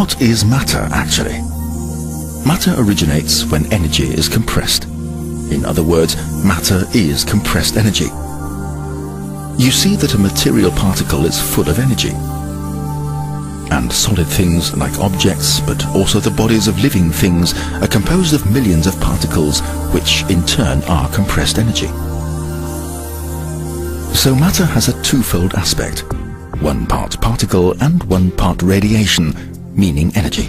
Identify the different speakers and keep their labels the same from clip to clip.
Speaker 1: what is matter actually? Matter originates when energy is compressed. In other words, matter is compressed energy. You see that a material particle is full of energy. And solid things like objects, but also the bodies of living things, are composed of millions of particles, which in turn are compressed energy. So matter has a twofold aspect, one part particle and one part radiation, meaning energy.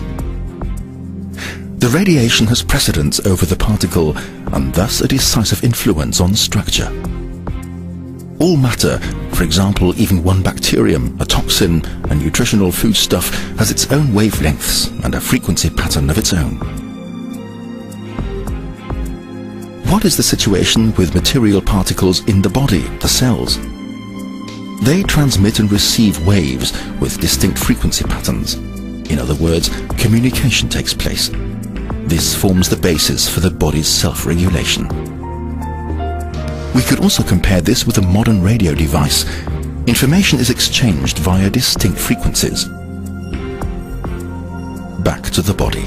Speaker 1: The radiation has precedence over the particle and thus a decisive influence on structure. All matter, for example even one bacterium, a toxin, a nutritional foodstuff, has its own wavelengths and a frequency pattern of its own. What is the situation with material particles in the body, the cells? They transmit and receive waves with distinct frequency patterns. In other words, communication takes place. This forms the basis for the body's self-regulation. We could also compare this with a modern radio device. Information is exchanged via distinct frequencies. Back to the body.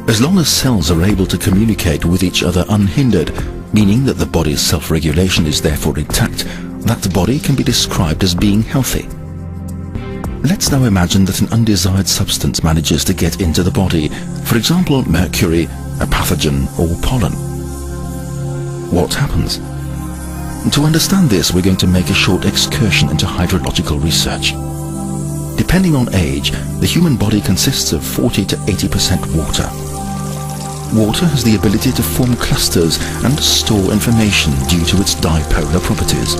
Speaker 1: As long as cells are able to communicate with each other unhindered, meaning that the body's self-regulation is therefore intact, that body can be described as being healthy. Let's now imagine that an undesired substance manages to get into the body, for example mercury, a pathogen or pollen. What happens? To understand this, we're going to make a short excursion into hydrological research. Depending on age, the human body consists of 40 to 80% water. Water has the ability to form clusters and store information due to its dipolar properties.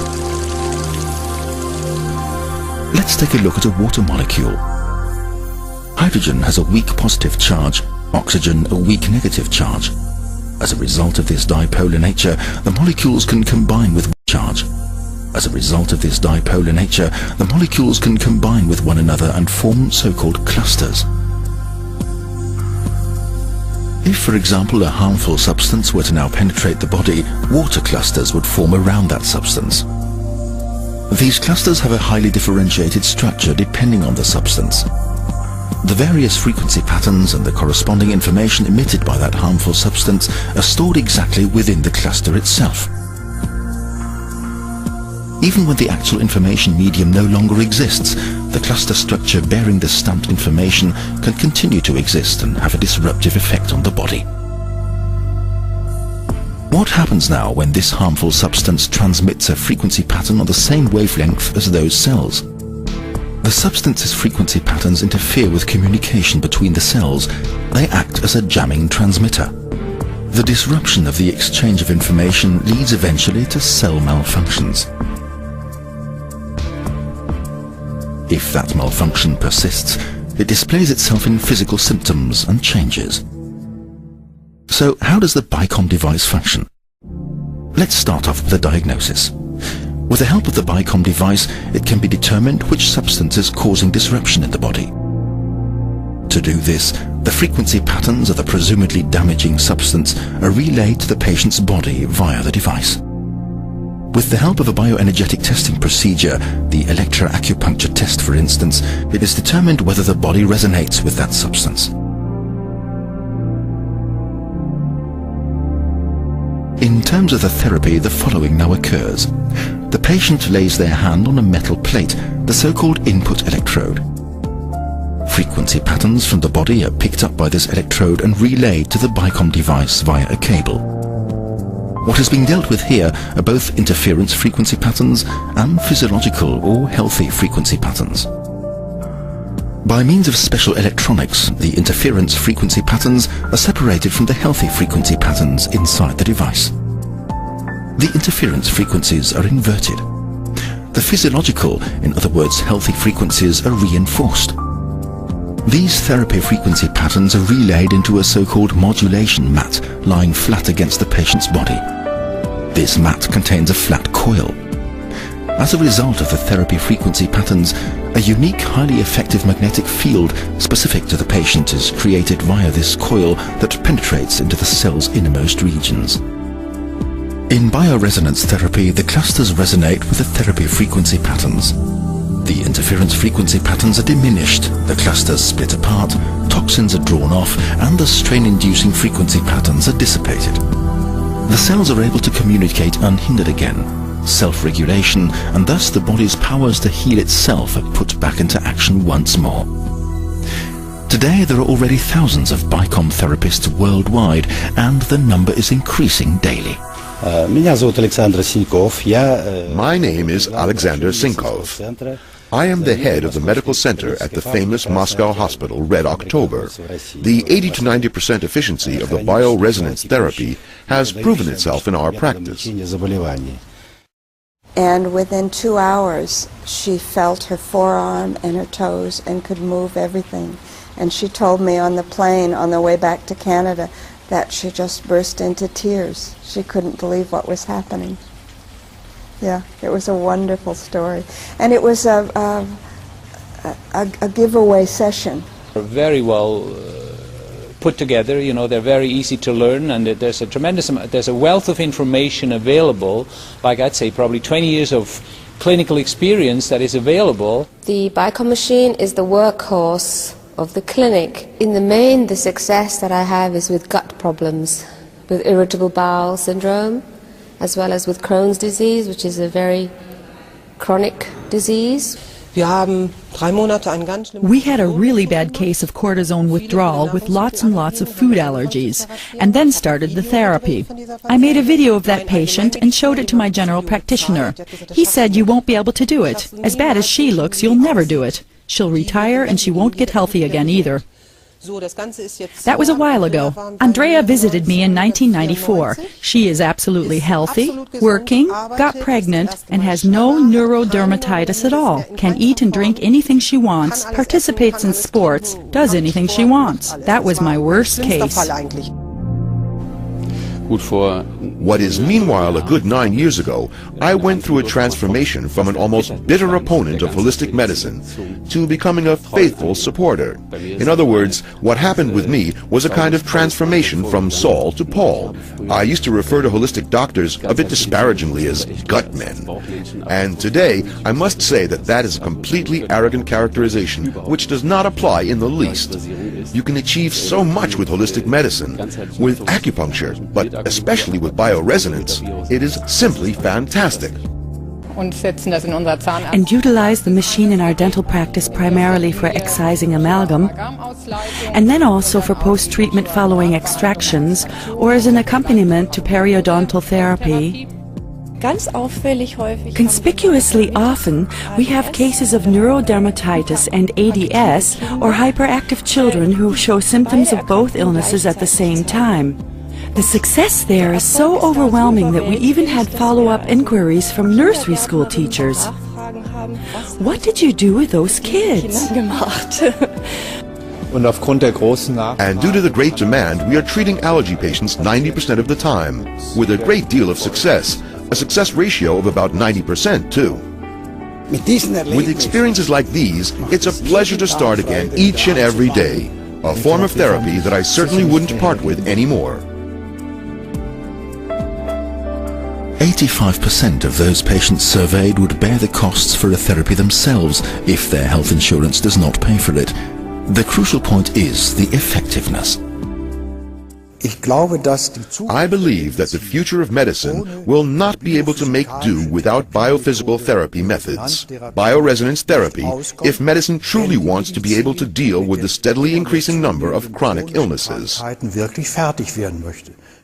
Speaker 1: Let's take a look at a water molecule. Hydrogen has a weak positive charge, oxygen a weak negative charge. As a result of this dipolar nature, the molecules can combine with charge. As a result of this dipolar nature, the molecules can combine with one another and form so-called clusters. If, for example, a harmful substance were to now penetrate the body, water clusters would form around that substance. These clusters have a highly differentiated structure depending on the substance. The various frequency patterns and the corresponding information emitted by that harmful substance are stored exactly within the cluster itself. Even when the actual information medium no longer exists, the cluster structure bearing the stamped information can continue to exist and have a disruptive effect on the body. What happens now when this harmful substance transmits a frequency pattern on the same wavelength as those cells? The substance's frequency patterns interfere with communication between the cells. They act as a jamming transmitter. The disruption of the exchange of information leads eventually to cell malfunctions. If that malfunction persists, it displays itself in physical symptoms and changes. So how does the BICOM device function? Let's start off with a diagnosis. With the help of the BICOM device, it can be determined which substance is causing disruption in the body. To do this, the frequency patterns of the presumably damaging substance are relayed to the patient's body via the device. With the help of a bioenergetic testing procedure, the electroacupuncture test for instance, it is determined whether the body resonates with that substance. In terms of the therapy, the following now occurs. The patient lays their hand on a metal plate, the so-called input electrode. Frequency patterns from the body are picked up by this electrode and relayed to the BICOM device via a cable. What is being dealt with here are both interference frequency patterns and physiological or healthy frequency patterns. By means of special electronics, the interference frequency patterns are separated from the healthy frequency patterns inside the device. The interference frequencies are inverted. The physiological, in other words healthy frequencies, are reinforced. These therapy frequency patterns are relayed into a so-called modulation mat lying flat against the patient's body. This mat contains a flat coil. As a result of the therapy frequency patterns, a unique, highly effective magnetic field specific to the patient is created via this coil that penetrates into the cell's innermost regions. In bioresonance therapy, the clusters resonate with the therapy frequency patterns. The interference frequency patterns are diminished, the clusters split apart, toxins are drawn off, and the strain-inducing frequency patterns are dissipated. The cells are able to communicate unhindered again. Self-regulation, and thus the body's powers to heal itself are put back into action once more. Today there are already thousands of BICOM therapists worldwide, and the number is increasing daily.
Speaker 2: My
Speaker 3: name is Alexander Sinkov. I am the head of the medical center at the famous Moscow hospital Red October. The 80 to 90% efficiency of the bioresonance therapy has proven itself in our practice.
Speaker 4: And within 2 hours, she felt her forearm and her toes and could move everything. And she told me on the plane on the way back to Canada that she just burst into tears. She couldn't believe what was happening. Yeah, it was a wonderful story. And it was a giveaway session.
Speaker 5: Very well put together, you know, they're very easy to learn, and there's a tremendous amount, there's a wealth of information available, like I'd say probably 20 years of clinical experience that is available.
Speaker 6: The BICOM machine is the workhorse of the clinic. In the main, the success that I have is with gut problems, with irritable bowel syndrome, as well as with Crohn's disease, which is a very chronic disease.
Speaker 7: We had a really bad case of cortisone withdrawal with lots and lots of food allergies, and then started the therapy. I made a video of that patient and showed it to my general practitioner. He said, "You won't be able to do it. As bad as she looks, you'll never do it. She'll retire and she won't get healthy again either." That was a while ago. Andrea visited me in 1994. She is absolutely healthy, working, got pregnant, and has no neurodermatitis at all. Can eat and drink anything she wants, participates in sports, does anything she wants. That was my worst case.
Speaker 3: What is meanwhile a good 9 years ago, I went through a transformation from an almost bitter opponent of holistic medicine to becoming a faithful supporter. In other words, what happened with me was a kind of transformation from Saul to Paul. I used to refer to holistic doctors a bit disparagingly as gut men. And today, I must say that that is a completely arrogant characterization which does not apply in the least. You can achieve so much with holistic medicine, with acupuncture, but especially with bioresonance. It is simply fantastic.
Speaker 8: And utilize the machine in our dental practice primarily for excising amalgam, and then also for post-treatment following extractions or as an accompaniment to periodontal therapy. Conspicuously often, we have cases of neurodermatitis and ADS, or hyperactive children who show symptoms of both illnesses at the same time. The success there is so overwhelming that we even had follow-up inquiries from nursery school teachers. What did you do with those kids?
Speaker 3: And due to the great demand, we are treating allergy patients 90% of the time, with a great deal of success, a success ratio of about 90% too. With experiences like these, it's a pleasure to start again each and every day, a form of therapy that I certainly wouldn't part with anymore.
Speaker 1: 85% of those patients surveyed would bear the costs for a therapy themselves if their health insurance does not pay for it. The crucial point is the effectiveness.
Speaker 3: I believe that the future of medicine will not be able to make do without biophysical therapy methods. Bioresonance therapy, if medicine truly wants to be able to deal with the steadily increasing number of chronic illnesses.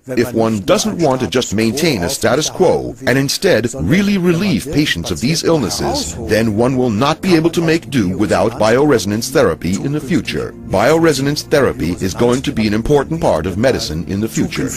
Speaker 3: If one doesn't want to just maintain a status quo and instead really relieve patients of these illnesses, then one will not be able to make do without bioresonance therapy in the future. Bioresonance therapy is going to be an important part of medicine in the future.